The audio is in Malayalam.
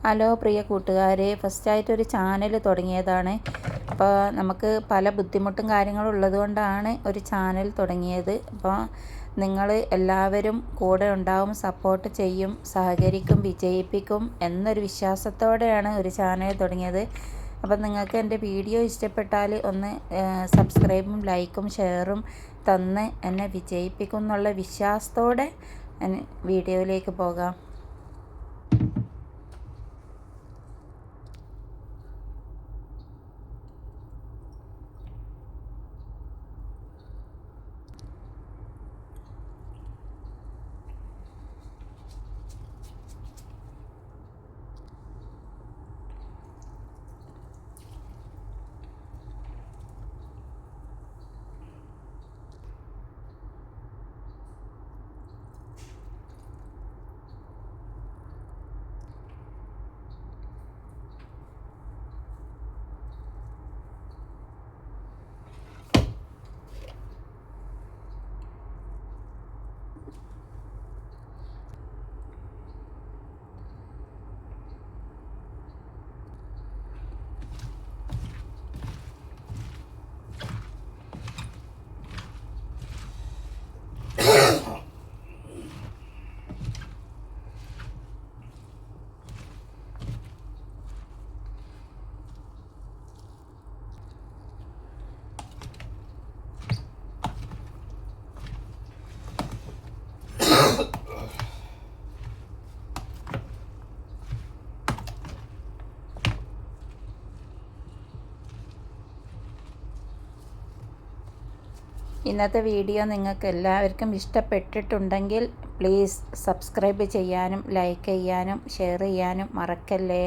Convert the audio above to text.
ഹലോ പ്രിയ കൂട്ടുകാരെ, ഫസ്റ്റായിട്ടൊരു ചാനൽ തുടങ്ങിയതാണ്. അപ്പോൾ നമുക്ക് പല ബുദ്ധിമുട്ടും കാര്യങ്ങളും ഉള്ളതുകൊണ്ടാണ് ഒരു ചാനൽ തുടങ്ങിയത്. അപ്പോൾ നിങ്ങൾ എല്ലാവരും കൂടെ ഉണ്ടാവും, സപ്പോർട്ട് ചെയ്യും, സഹകരിക്കും, വിജയിപ്പിക്കും എന്നൊരു വിശ്വാസത്തോടെയാണ് ഒരു ചാനൽ തുടങ്ങിയത്. അപ്പം നിങ്ങൾക്ക് എൻ്റെ വീഡിയോ ഇഷ്ടപ്പെട്ടാൽ ഒന്ന് സബ്സ്ക്രൈബും ലൈക്കും ഷെയറും തന്ന് എന്നെ വിജയിപ്പിക്കും എന്നുള്ള വിശ്വാസത്തോടെ വീഡിയോയിലേക്ക് പോകാം. ഇന്നത്തെ വീഡിയോ നിങ്ങൾക്ക് എല്ലാവർക്കും ഇഷ്ടപ്പെട്ടിട്ടുണ്ടെങ്കിൽ പ്ലീസ് സബ്സ്ക്രൈബ് ചെയ്യാനും ലൈക്ക് ചെയ്യാനും ഷെയർ ചെയ്യാനും മറക്കല്ലേ.